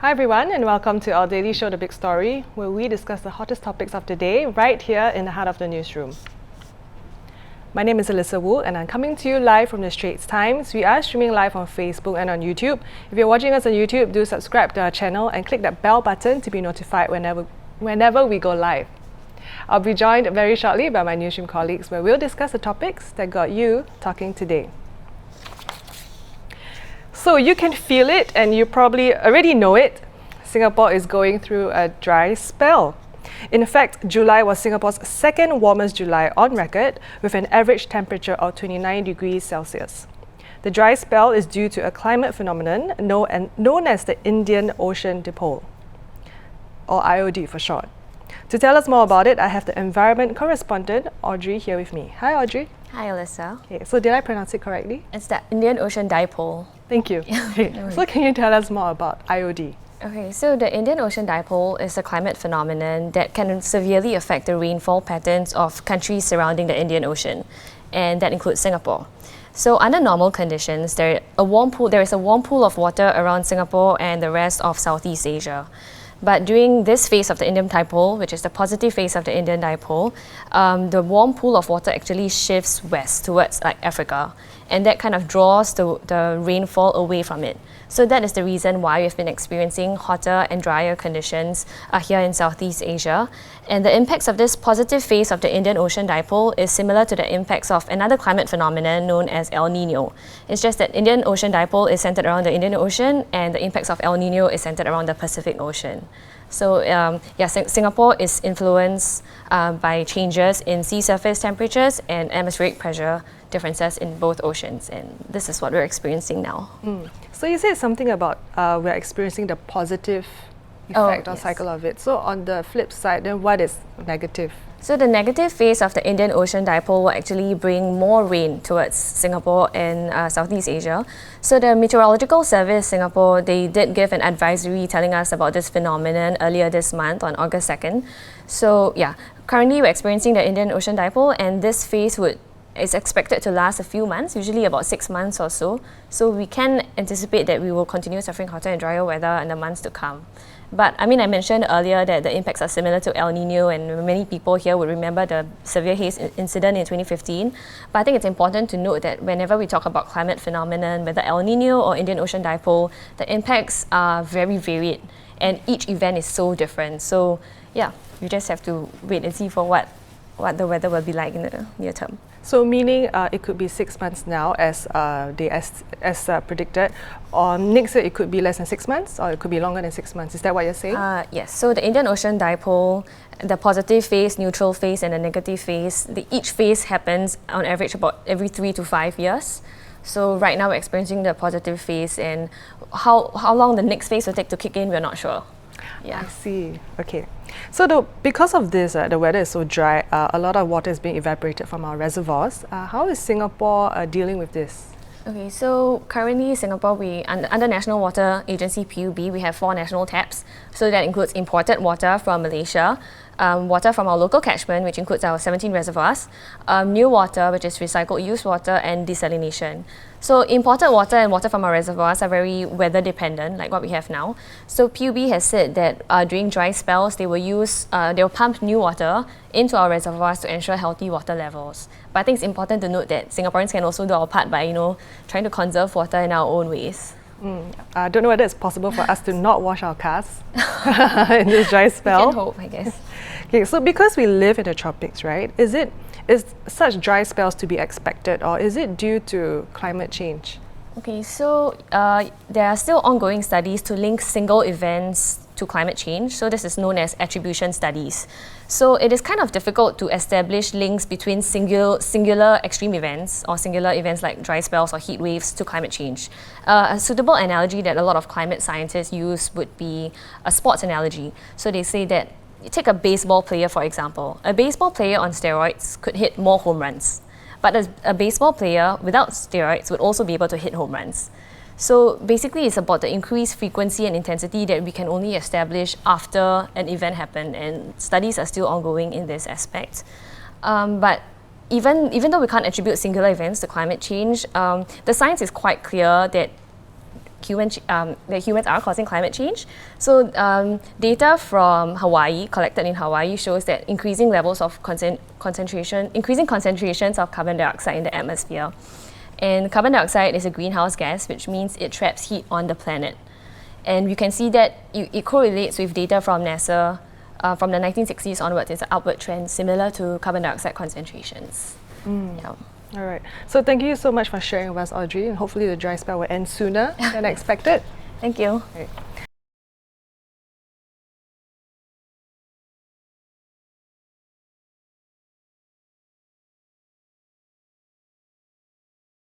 Hi everyone, and welcome to our daily show, The Big Story, where we discuss the hottest topics of the day right here in the heart of the newsroom. My name is Alyssa Wu, and I'm coming to you live from the Straits Times. We are streaming live on Facebook and on YouTube. If you're watching us on YouTube, do subscribe to our channel and click that bell button to be notified whenever we go live. I'll be joined very shortly by my newsroom colleagues, where we'll discuss the topics that got you talking today. So you can feel it, and you probably already know it. Singapore is going through a dry spell. In fact, July was Singapore's second warmest July on record, with an average temperature of 29 degrees Celsius. The dry spell is due to a climate phenomenon known as the Indian Ocean Dipole, or IOD for short. To tell us more about it, I have the environment correspondent, Audrey, here with me. Hi, Audrey. Hi, Alyssa. Okay, so did I pronounce it correctly? It's the Indian Ocean Dipole. Thank you. Okay, so can you tell us more about IOD? Okay, so the Indian Ocean Dipole is a climate phenomenon that can severely affect the rainfall patterns of countries surrounding the Indian Ocean, and that includes Singapore. So under normal conditions, there is a warm pool of water around Singapore and the rest of Southeast Asia. But during this phase of the Indian Dipole, which is the positive phase of the Indian Dipole, the warm pool of water actually shifts west towards Africa, and that kind of draws the rainfall away from it. So that is the reason why we've been experiencing hotter and drier conditions here in Southeast Asia. And the impacts of this positive phase of the Indian Ocean Dipole is similar to the impacts of another climate phenomenon known as El Nino. It's just that Indian Ocean Dipole is centered around the Indian Ocean, and the impacts of El Nino is centered around the Pacific Ocean. So Singapore is influenced by changes in sea surface temperatures and atmospheric pressure differences in both oceans, and this is what we're experiencing now. So you said something about we're experiencing the positive effect or cycle of it. So on the flip side, then what is negative? So the negative phase of the Indian Ocean Dipole will actually bring more rain towards Singapore and Southeast Asia. So the Meteorological Service Singapore, they did give an advisory telling us about this phenomenon earlier this month on August 2nd. So currently we're experiencing the Indian Ocean Dipole, and this phase is expected to last a few months, usually about 6 months or so. So we can anticipate that we will continue suffering hotter and drier weather in the months to come. But I mentioned earlier that the impacts are similar to El Nino, and many people here would remember the severe haze incident in 2015. But I think it's important to note that whenever we talk about climate phenomenon, whether El Nino or Indian Ocean Dipole, the impacts are very varied, and each event is so different. So you just have to wait and see for what the weather will be like in the near term. So meaning it could be 6 months now as predicted, or next year it could be less than 6 months, or it could be longer than 6 months. Is that what you're saying? Yes. So the Indian Ocean Dipole, the positive phase, neutral phase, and the negative phase, each phase happens on average about every 3 to 5 years. So right now we're experiencing the positive phase, and how long the next phase will take to kick in, we're not sure. I see. Okay. So because of this, the weather is so dry, a lot of water is being evaporated from our reservoirs. How is Singapore dealing with this? Okay, so currently Singapore, under National Water Agency PUB, we have 4 national taps. So that includes imported water from Malaysia, water from our local catchment, which includes our 17 reservoirs, new water, which is recycled used water, and desalination. So imported water and water from our reservoirs are very weather dependent, like what we have now. So PUB has said that during dry spells, they will pump new water into our reservoirs to ensure healthy water levels. But I think it's important to note that Singaporeans can also do our part by, trying to conserve water in our own ways. I don't know whether it's possible for us to not wash our cars in this dry spell. We can hope, I guess. Okay, so because we live in the tropics, right? Is such dry spells to be expected, or is it due to climate change? Okay, so there are still ongoing studies to link single events to climate change. So this is known as attribution studies. So it is kind of difficult to establish links between singular extreme events or singular events like dry spells or heat waves to climate change. A suitable analogy that a lot of climate scientists use would be a sports analogy. So they say that, take a baseball player, for example. A baseball player on steroids could hit more home runs, but a baseball player without steroids would also be able to hit home runs. So basically it's about the increased frequency and intensity that we can only establish after an event happened, and studies are still ongoing in this aspect. But even though we can't attribute singular events to climate change, the science is quite clear that humans are causing climate change. So data from Hawaii, collected in Hawaii, shows that increasing concentrations of carbon dioxide in the atmosphere. And carbon dioxide is a greenhouse gas, which means it traps heat on the planet. And you can see that it correlates with data from NASA from the 1960s onwards. It's an upward trend similar to carbon dioxide concentrations. Yeah. All right. So thank you so much for sharing with us, Audrey, and hopefully the dry spell will end sooner than expected. Thank you. Right.